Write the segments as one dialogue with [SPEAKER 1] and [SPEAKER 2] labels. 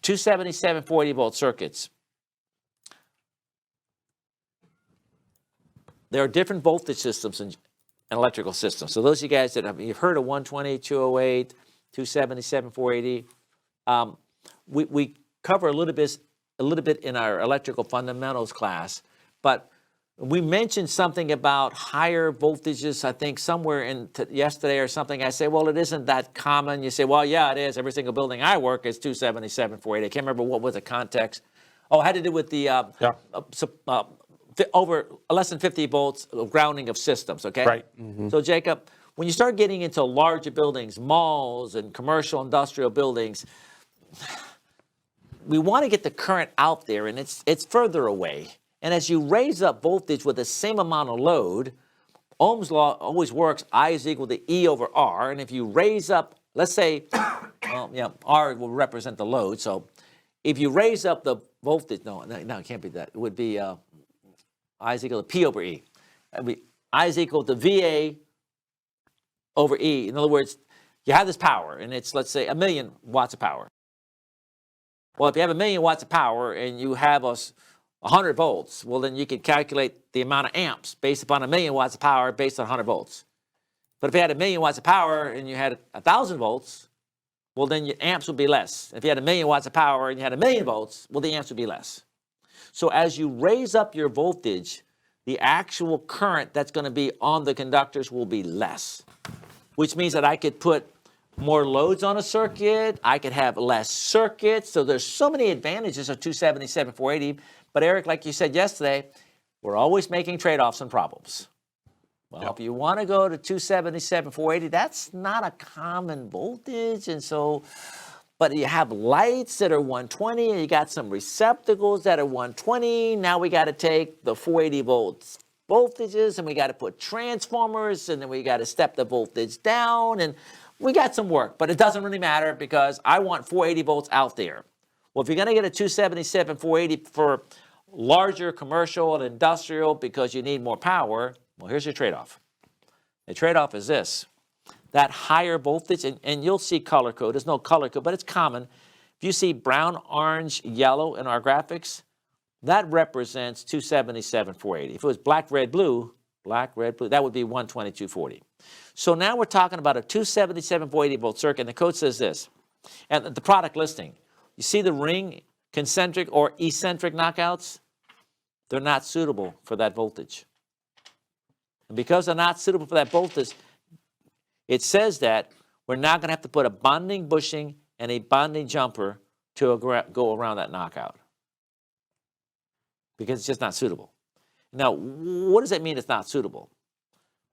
[SPEAKER 1] 277 480 volt circuits. There are different voltage systems in electrical systems. So those of you guys that you've heard of 120, 208, 277 480, we cover a little bit in our electrical fundamentals class, but we mentioned something about higher voltages, I think somewhere in yesterday or something. I say, well, it isn't that common. You say, well, yeah, it is. Every single building I work is 277 480. I can't remember what was the context. Oh, it had to do with the over less than 50 volts of grounding of systems, okay?
[SPEAKER 2] Right. Mm-hmm.
[SPEAKER 1] So, Jacob, when you start getting into larger buildings, malls and commercial industrial buildings, we want to get the current out there, and it's further away. And as you raise up voltage with the same amount of load, Ohm's law always works, I is equal to E over R. And if you raise up, let's say, R will represent the load. So if you raise up the voltage, no, it can't be that. It would be I is equal to P over E. I is equal to VA over E. In other words, you have this power, and it's, let's say, 1,000,000 watts of power. Well, if you have 1,000,000 watts of power and you have 100 volts, well, then you can calculate the amount of amps based upon 1,000,000 watts of power based on 100 volts. But if you had 1,000,000 watts of power and you had 1,000 volts, well, then your amps would be less. If you had 1,000,000 watts of power and you had 1,000,000 volts, well, the amps would be less. So as you raise up your voltage, the actual current that's going to be on the conductors will be less, which means that I could put more loads on a circuit, I could have less circuits. So there's so many advantages of 277 480. But Eric, like you said yesterday, we're always making trade-offs and problems. Well, if you want to go to 277 480, that's not a common voltage. And so, but you have lights that are 120, and you got some receptacles that are 120. Now we got to take the 480 volts voltages, and we got to put transformers, and then we got to step the voltage down, and we got some work, but it doesn't really matter because I want 480 volts out there. Well, if you're going to get a 277 480 for larger commercial and industrial because you need more power, well, here's your trade-off. The trade-off is this. That higher voltage, and you'll see color code. There's no color code, but it's common. If you see brown, orange, yellow in our graphics, that represents 277 480. If it was black, red, blue, that would be 120 240. So now we're talking about a 277 480 volt circuit, and the code says this. And the product listing, you see the ring concentric or eccentric knockouts? They're not suitable for that voltage. And because they're not suitable for that voltage, it says that we're now going to have to put a bonding bushing and a bonding jumper to go around that knockout because it's just not suitable. Now, what does that mean it's not suitable?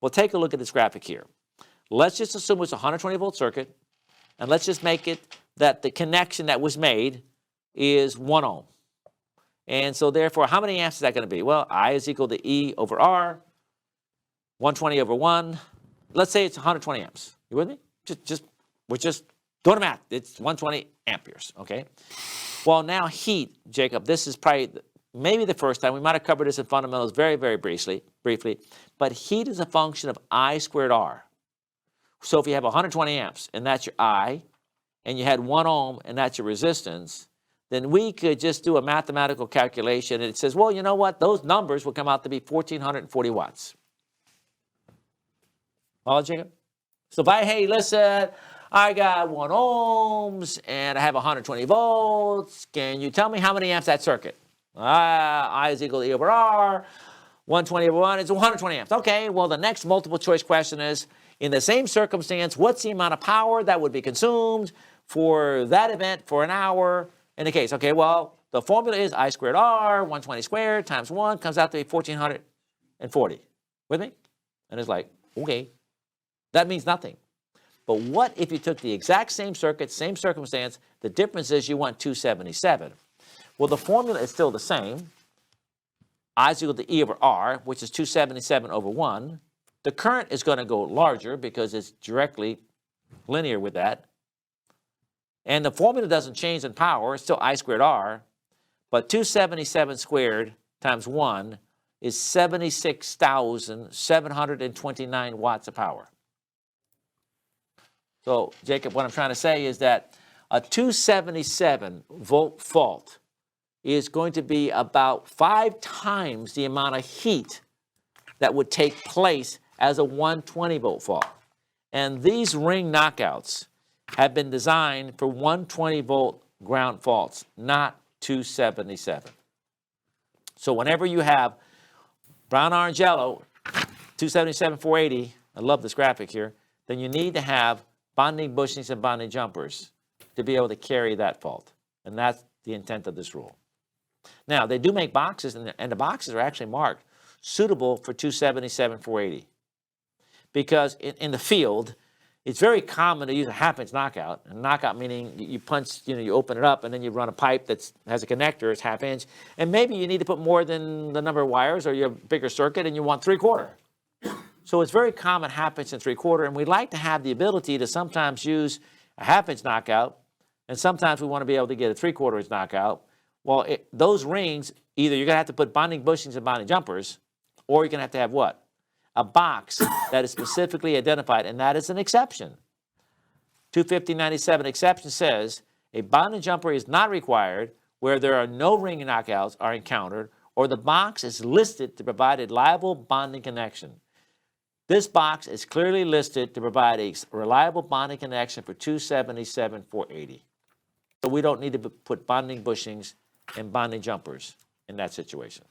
[SPEAKER 1] Well, take a look at this graphic here. Let's just assume it's a 120 volt circuit, and let's just make it that the connection that was made is 1 ohm. And so therefore, how many amps is that going to be? Well, I is equal to E over R, 120 over 1. Let's say it's 120 amps. You with me? We're just doing the math. It's 120 amperes, okay? Well, now heat, Jacob, this is probably maybe the first time. We might have covered this in fundamentals very, very briefly. But heat is a function of I squared R. So if you have 120 amps, and that's your I, and you had 1 ohm, and that's your resistance, then we could just do a mathematical calculation, and it says, well, you know what? Those numbers will come out to be 1,440 watts. All, Jacob? So if hey, listen, I got 1 ohms, and I have 120 volts. Can you tell me how many amps that circuit? I is equal to E over R. 120 over 1 is 120 amps. Okay, well, the next multiple choice question is, in the same circumstance, what's the amount of power that would be consumed for that event for an hour in the case? Okay, well, the formula is I squared R, 120 squared times 1 comes out to be 1,440. With me? And it's like, okay, that means nothing. But what if you took the exact same circuit, same circumstance, the difference is you want 277. Well, the formula is still the same. I is equal to E over R, which is 277 over 1. The current is going to go larger because it's directly linear with that. And the formula doesn't change in power. It's still I squared R. But 277 squared times 1 is 76,729 watts of power. So, Jacob, what I'm trying to say is that A 277 volt fault is going to be about 5 times the amount of heat that would take place as a 120 volt fault. And these ring knockouts have been designed for 120 volt ground faults, not 277. So whenever you have brown, orange, yellow, 277, 480, I love this graphic here, then you need to have bonding bushings and bonding jumpers to be able to carry that fault. And that's the intent of this rule. Now, they do make boxes, and the boxes are actually marked suitable for 277, 480. Because in the field, it's very common to use a half-inch knockout. A knockout meaning you punch, you open it up, and then you run a pipe that has a connector, it's half-inch. And maybe you need to put more than the number of wires, or you have a bigger circuit, and you want 3/4. So it's very common half-inch and 3/4, and we like to have the ability to sometimes use a half-inch knockout, and sometimes we want to be able to get a 3/4 inch knockout. Well, those rings, either you're going to have to put bonding bushings and bonding jumpers, or you're going to have to have what? A box that is specifically identified, and that is an exception. 250-97 exception says a bonding jumper is not required where there are no ring knockouts are encountered, or the box is listed to provide a reliable bonding connection. This box is clearly listed to provide a reliable bonding connection for 277, 480. So we don't need to put bonding bushings and bonding jumpers in that situation.